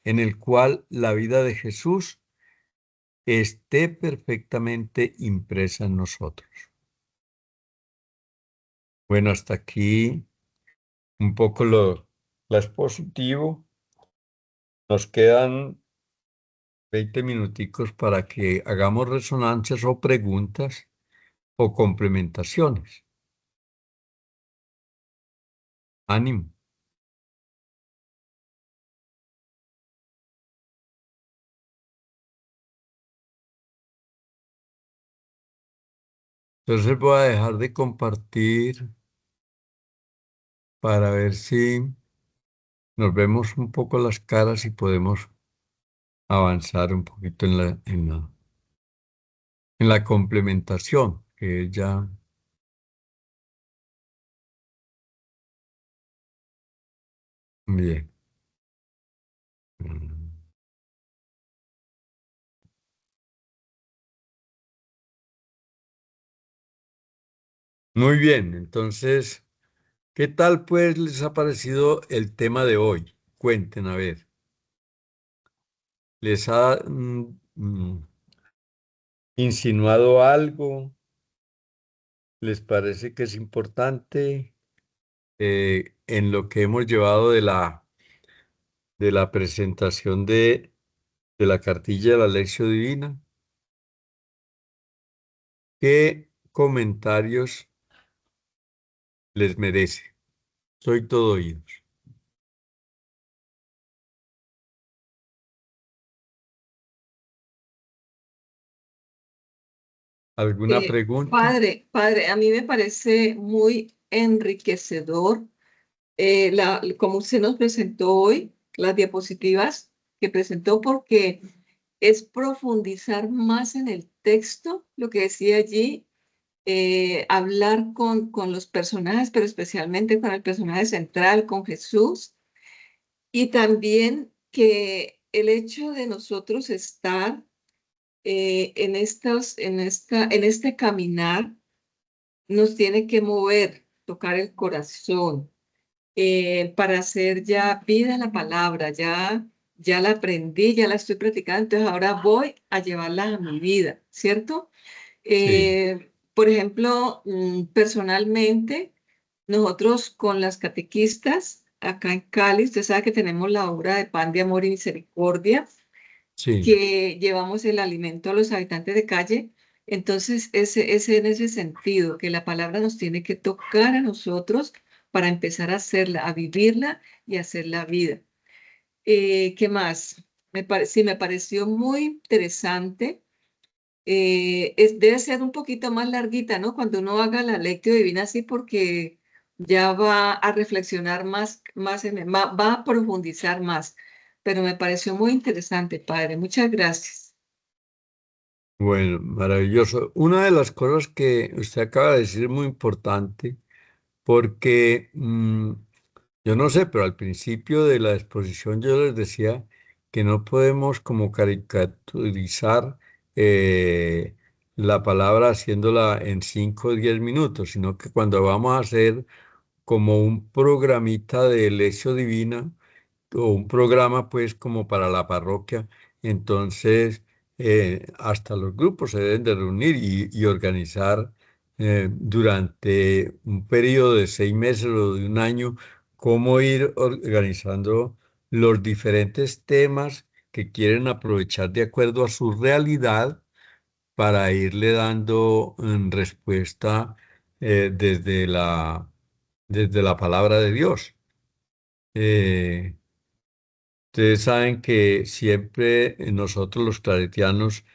en el cual la vida de Jesús esté perfectamente impresa en nosotros. Bueno, hasta aquí un poco lo expositivo. Nos quedan 20 minuticos para que hagamos resonancias o preguntas o complementaciones. Ánimo. Entonces voy a dejar de compartir para ver si nos vemos un poco las caras y podemos avanzar un poquito en la complementación, que ya... Bien. Muy bien, entonces, ¿qué tal pues les ha parecido el tema de hoy? Cuenten, a ver. ¿Les ha insinuado algo? ¿Les parece que es importante en lo que hemos llevado de la presentación de la cartilla de la Lección Divina? ¿Qué comentarios les merece? Soy todo oídos. ¿Alguna pregunta? Padre, a mí me parece muy enriquecedor como usted nos presentó hoy, las diapositivas que presentó, porque es profundizar más en el texto, lo que decía allí, hablar con los personajes, pero especialmente con el personaje central, con Jesús, y también que el hecho de nosotros estar en este caminar nos tiene que mover, tocar el corazón, para hacer ya vida la palabra, ya la aprendí, ya la estoy practicando, entonces ahora voy a llevarla a mi vida, ¿cierto? Sí, Por ejemplo, personalmente, nosotros con las catequistas acá en Cali, usted sabe que tenemos la obra de Pan de Amor y Misericordia, sí. que llevamos el alimento a los habitantes de calle. Entonces, ese en ese sentido, que la palabra nos tiene que tocar a nosotros para empezar a hacerla, a vivirla y a hacer la vida. ¿Qué más? Sí, me pareció muy interesante. Debe ser un poquito más larguita, ¿no? Cuando uno haga la lectio divina así, porque ya va a reflexionar va a profundizar más. Pero me pareció muy interesante, padre. Muchas gracias. Bueno, maravilloso. Una de las cosas que usted acaba de decir es muy importante porque yo no sé, pero al principio de la exposición yo les decía que no podemos como caricaturizar la palabra haciéndola en 5 o 10 minutos, sino que cuando vamos a hacer como un programita de lección divina, o un programa pues como para la parroquia, entonces hasta los grupos se deben de reunir y organizar durante un periodo de 6 meses o de un año cómo ir organizando los diferentes temas que quieren aprovechar de acuerdo a su realidad para irle dando respuesta desde la palabra de Dios. Eh, Ustedes saben que siempre nosotros los claretianos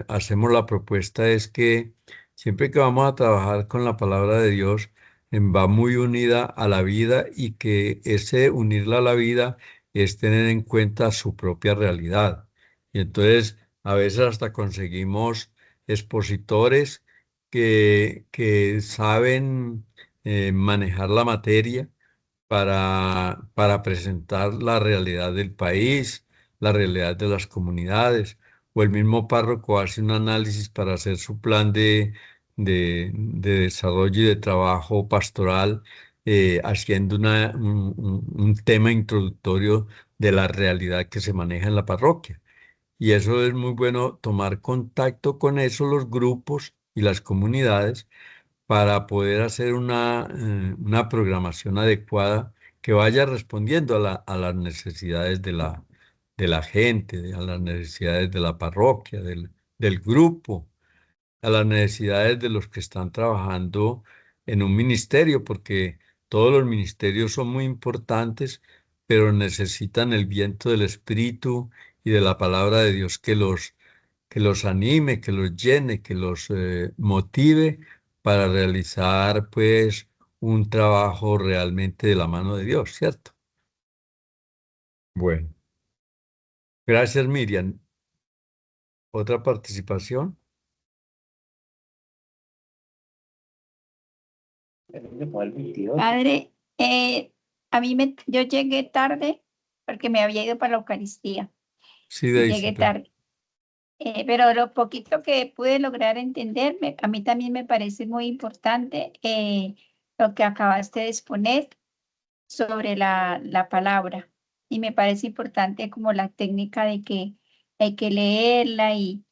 hacemos la propuesta es que siempre que vamos a trabajar con la palabra de Dios, va muy unida a la vida y que ese unirla a la vida es tener en cuenta su propia realidad. Y entonces a veces hasta conseguimos expositores que saben manejar la materia para presentar la realidad del país, la realidad de las comunidades, o el mismo párroco hace un análisis para hacer su plan de desarrollo y de trabajo pastoral, haciendo un tema introductorio de la realidad que se maneja en la parroquia. Y eso es muy bueno tomar contacto con eso, los grupos y las comunidades para poder hacer una programación adecuada que vaya respondiendo a las necesidades de la gente, a las necesidades de la parroquia, del grupo, a las necesidades de los que están trabajando en un ministerio, porque todos los ministerios son muy importantes, pero necesitan el viento del Espíritu y de la palabra de Dios que los anime, que los llene, que los motive para realizar pues un trabajo realmente de la mano de Dios, ¿cierto? Bueno, gracias Miriam. ¿Otra participación? Padre, yo llegué tarde porque me había ido para la Eucaristía Sí, y Daisy, llegué tarde. Pero lo poquito que pude lograr entenderme, a mí también me parece muy importante lo que acabaste de exponer sobre la palabra. Y me parece importante como la técnica de que hay que leerla y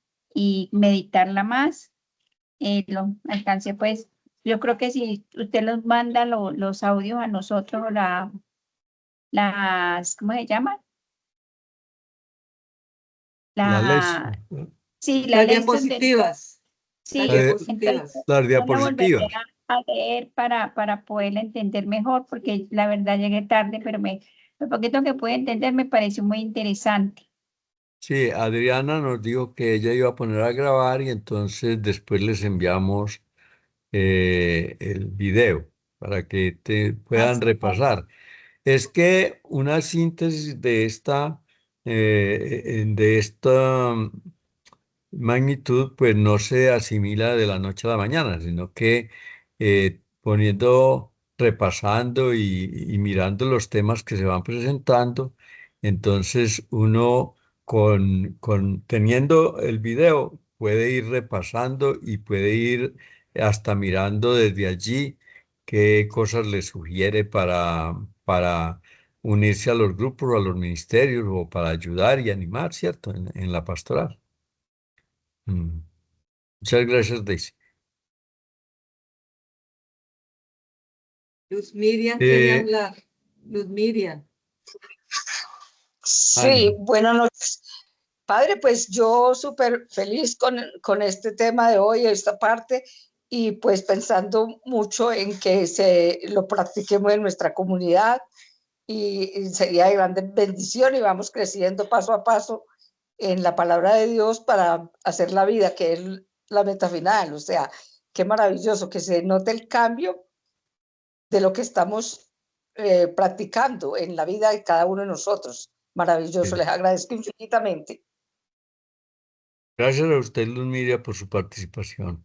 meditarla más. Lo alcance, pues, yo creo que si usted los manda los audios a nosotros, o ¿cómo se llaman? la ley, Sí, la Las lección del... diapositivas. Sí, Las entonces diapositivas. las yo la volveré diapositivas. a leer para poderla entender mejor, porque la verdad llegué tarde, pero lo poquito que pude entender me pareció muy interesante. Sí, Adriana nos dijo que ella iba a poner a grabar y entonces después les enviamos el video para que te puedan Así, repasar. Es que una síntesis de esta magnitud, pues no se asimila de la noche a la mañana, sino que repasando y mirando los temas que se van presentando, entonces uno teniendo el video puede ir repasando y puede ir hasta mirando desde allí qué cosas le sugiere para unirse a los grupos o a los ministerios o para ayudar y animar, ¿cierto? En la pastoral. Mm. Muchas gracias, Daisy. Luz Miriam quiere Eh, hablar. Luz Miriam. Sí, Ani, buenas noches. Padre, pues yo súper feliz con este tema de hoy, esta parte, y pues pensando mucho en que lo practiquemos en nuestra comunidad y sería de grande bendición y vamos creciendo paso a paso en la palabra de Dios para hacer la vida, que es la meta final. O sea, qué maravilloso que se note el cambio de lo que estamos practicando en la vida de cada uno de nosotros. Maravilloso, sí. les agradezco infinitamente. Gracias a usted, Luz Miria, por su participación.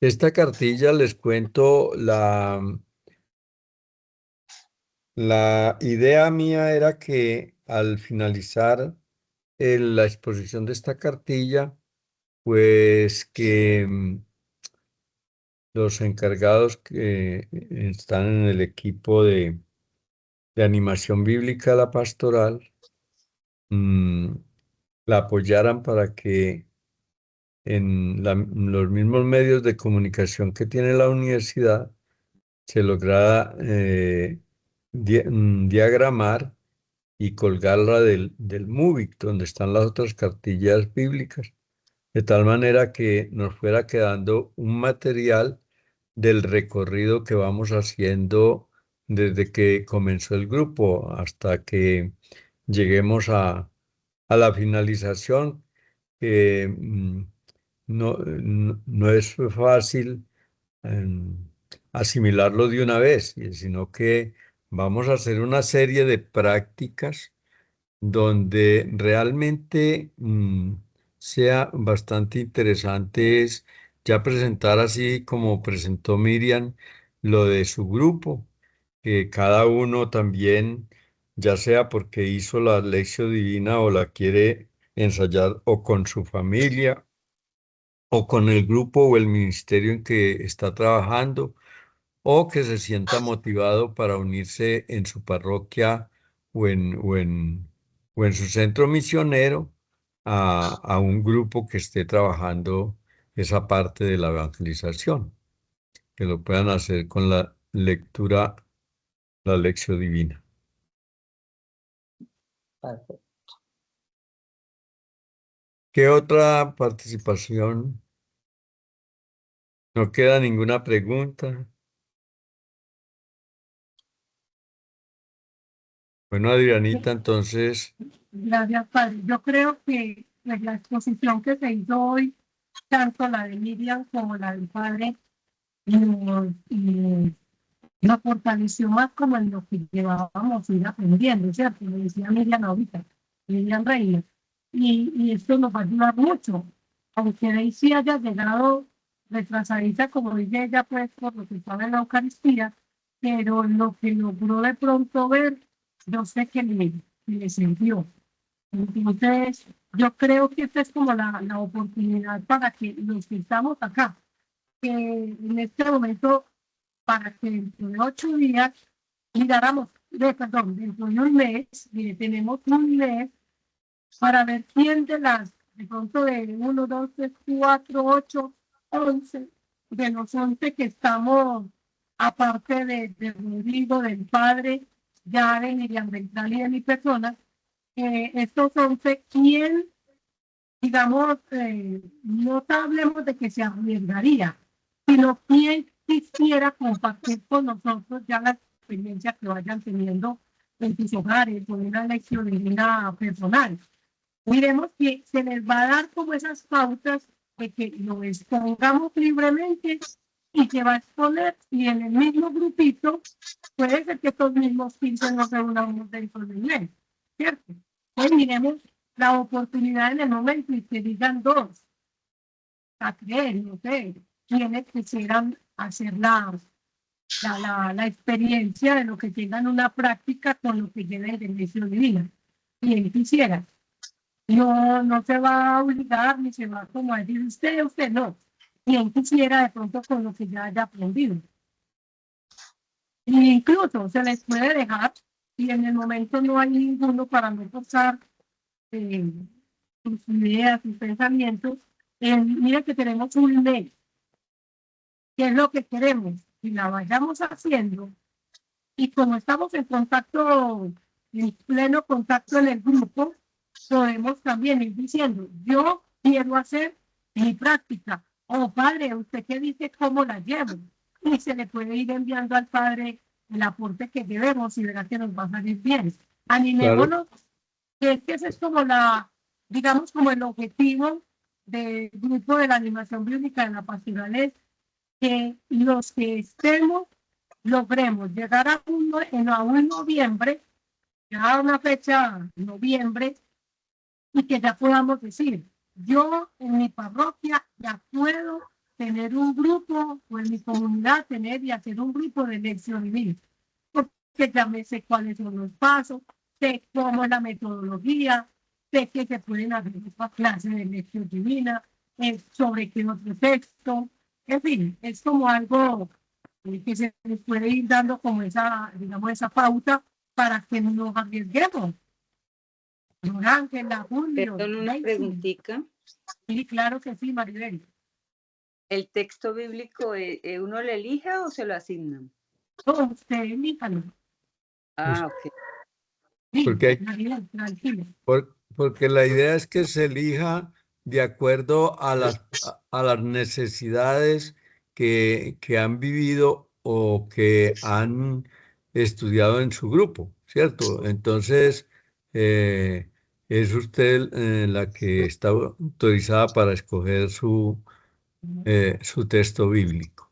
Esta cartilla, les cuento, La idea mía era que al finalizar la exposición de esta cartilla, pues que los encargados que están en el equipo de animación bíblica de la pastoral la apoyaran para que en los mismos medios de comunicación que tiene la universidad se lograra diagramar y colgarla del MUBIC, donde están las otras cartillas bíblicas, de tal manera que nos fuera quedando un material del recorrido que vamos haciendo desde que comenzó el grupo hasta que lleguemos a la finalización, que no es fácil asimilarlo de una vez, sino que vamos a hacer una serie de prácticas donde realmente sea bastante interesante es ya presentar así como presentó Miriam lo de su grupo, que cada uno también, ya sea porque hizo la lección divina o la quiere ensayar o con su familia o con el grupo o el ministerio en que está trabajando, o que se sienta motivado para unirse en su parroquia o en su centro misionero a un grupo que esté trabajando esa parte de la evangelización, que lo puedan hacer con la lectura, la lección divina. Perfecto. ¿Qué otra participación? ¿No queda ninguna pregunta? Bueno, Adrianita, entonces, Gracias, padre. Yo creo que pues, la exposición que se hizo hoy, tanto la de Miriam como la del padre, nos fortaleció más como en lo que llevábamos a ir aprendiendo, ¿cierto? Me decía Miriam ahorita, Miriam Reina. Y esto nos va a ayudar mucho, aunque ahí sí haya llegado retrasadita, como dice ella, pues por lo que estaba en la Eucaristía, pero lo que logró de pronto ver, yo sé que le sirvió. Entonces, yo creo que esta es como la oportunidad para que los que estamos acá, que en este momento, para que dentro de 8 días miráramos, perdón, dentro de un mes, tenemos un mes para ver quién de pronto de 1, 2, 3, 4, 8, 11, de los 11 que estamos, aparte de Rodrigo, del padre, ya de Miriam Beltrán y de mi persona, estos 11, ¿quién, digamos, no hablemos de que se arriesgaría, sino quién quisiera compartir con nosotros ya la experiencia que vayan teniendo en sus hogares, con una lección divina personal? Miremos que se les va a dar como esas pautas de que lo expongamos libremente y se va a exponer, y en el mismo grupito puede ser que estos mismos 15 nos reunamos dentro del mes, ¿cierto? Pues miremos la oportunidad en el momento y que digan 2 a 3, no sé, quienes quisieran hacer la experiencia de lo que tengan una práctica con lo que lleven de lección divina. Quien quisiera. No se va a obligar ni se va como a decir usted no. Quien quisiera de pronto con lo que ya haya aprendido. E incluso se les puede dejar, y en el momento no hay ninguno para no forzar sus ideas, sus pensamientos. Mira que tenemos un mes, que es lo que queremos, y la vayamos haciendo. Y como estamos en contacto, en pleno contacto en el grupo, podemos también ir diciendo, yo quiero hacer mi práctica. Padre, ¿usted qué dice cómo la llevo? Y se le puede ir enviando al padre el aporte que llevemos y verá que nos va a salir bien. Animémonos, que ese es como digamos, como el objetivo del grupo de la animación bíblica en la pastoral, es que los que estemos logremos llegar a un noviembre, ya a una fecha noviembre, y que ya podamos decir, yo en mi parroquia ya puedo tener un grupo, o en mi comunidad tener y hacer un grupo de lección divina. Porque que ya me sé cuáles son los pasos, sé cómo es la metodología, sé que se pueden hacer esta clase de lección divina, sobre qué otro texto, en fin, es como algo que se nos puede ir dando como esa, digamos, esa pauta para que no nos arriesguemos. Don Ángela, Julio, Perdón, una Daisy. preguntita. Sí, claro que sí, Maribel. ¿El texto bíblico uno lo elija o se lo asignan? No, usted elíjalo. Ah, ok. Sí, Porque, Maribel, tranquilo. porque la idea es que se elija de acuerdo a las necesidades que han vivido o que han estudiado en su grupo, ¿cierto? Entonces, es usted la que está autorizada para escoger su texto bíblico.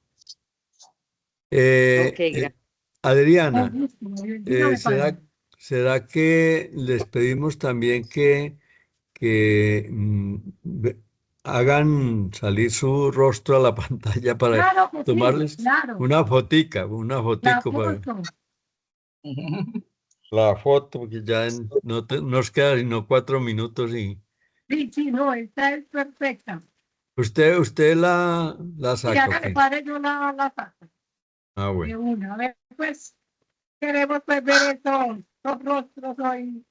Ok, gracias. Adriana, Con gusto, Maribel. Dígame, padre. ¿será que les pedimos también que hagan salir su rostro a la pantalla para Claro que sí, tomarles claro. una fotica La para foto. la foto, porque ya nos queda sino 4 minutos y Sí, sí, no, esta es perfecta. usted la Y saca, hágale, ¿ok? padre, yo la saco. Ah, De bueno. una. A ver, pues, queremos pues ver estos rostros hoy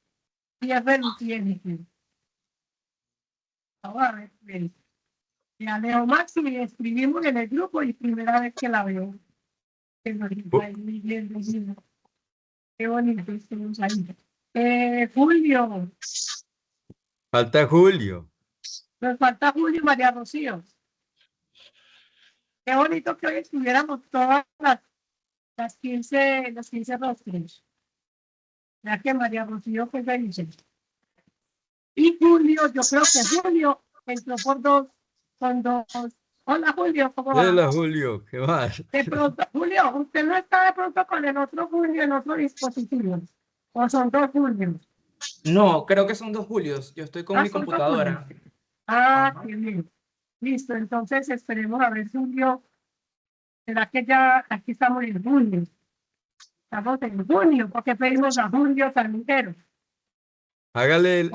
bien relucientes. Vamos a ver, ven. Ya Leo Maxi y escribimos en el grupo y primera vez que la veo. Que nos está muy bien, muy bien. Qué bonito estamos ahí. Julio, Falta Julio. nos falta Julio y María Rocío. Qué bonito que hoy estuviéramos todas las 15, los 15 rostros. Ya que María Rocío fue feliz. Y Julio, yo creo que Julio entró con dos. Hola Julio, ¿cómo va? Hola, Julio, ¿qué más? De pronto, Julio, usted no está de pronto con el otro Julio en otro dispositivo. O son dos Julios. No, creo que son 2 Julios. Yo estoy con mi Son dos computadora. Julios. Ah, Ajá. qué bien. Listo, entonces esperemos a ver Julio. ¿Será que ya aquí estamos en junio? Estamos en junio, porque pedimos a Julio Sanitero. Hágale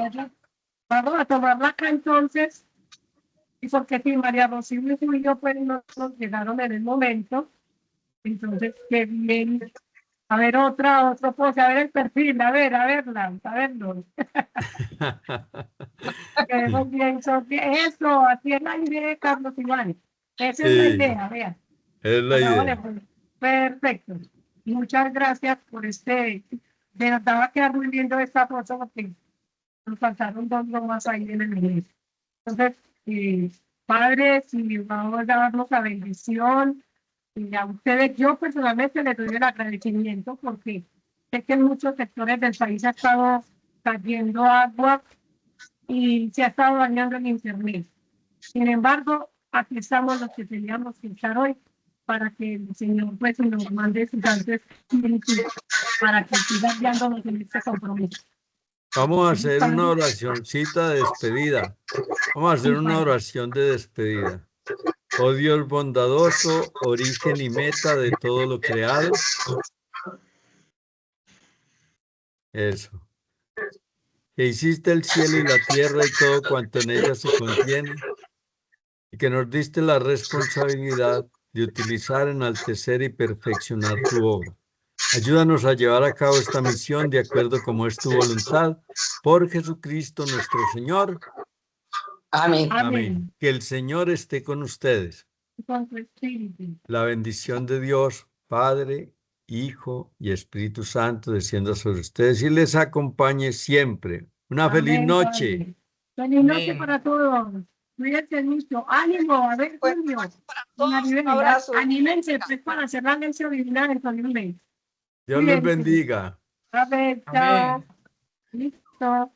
Vamos a tomarla acá entonces. Y porque si María Rocío y Julio pues no nos llegaron en el momento, entonces qué bien. A ver otro pose, a ver el perfil, a verlo. Quedemos bien, eso, así es la idea, Carlos Iván. Esa es la Sí, idea, vean. es la Hagámosle, idea. pues. Perfecto. Muchas gracias por de verdad va a quedar muy lindo esta foto porque nos faltaron dos más ahí en el inicio. Entonces, padres, y vamos a darnos la bendición. Y a ustedes, yo personalmente les doy el agradecimiento porque sé que en muchos sectores del país ha estado cayendo agua y se ha estado dañando el internet. Sin embargo, aquí estamos los que teníamos que estar hoy para que el Señor pues nos mande sus santos espíritus para que siga guiándonos en este compromiso. Vamos a hacer una oracioncita de despedida. Vamos a hacer una oración de despedida. Oh Dios bondadoso, origen y meta de todo lo creado. Eso. Que hiciste el cielo y la tierra y todo cuanto en ella se contiene, y que nos diste la responsabilidad de utilizar, enaltecer y perfeccionar tu obra. Ayúdanos a llevar a cabo esta misión de acuerdo como es tu voluntad, por Jesucristo nuestro Señor. Amén. Amén. Que el Señor esté con ustedes. Con su espíritu. La bendición de Dios, Padre, Hijo y Espíritu Santo, descienda sobre ustedes y les acompañe siempre. Una feliz Amén, noche. Padre. Feliz noche Amén. para todos. Cuídense mucho. Ánimo, a ver, Bueno, Julio. todos, Maribel, un abrazo. anímense pues, para hacer la lección divina dentro de un mes. Dios les Cuídense. bendiga. A ver, chao. Amén. Listo.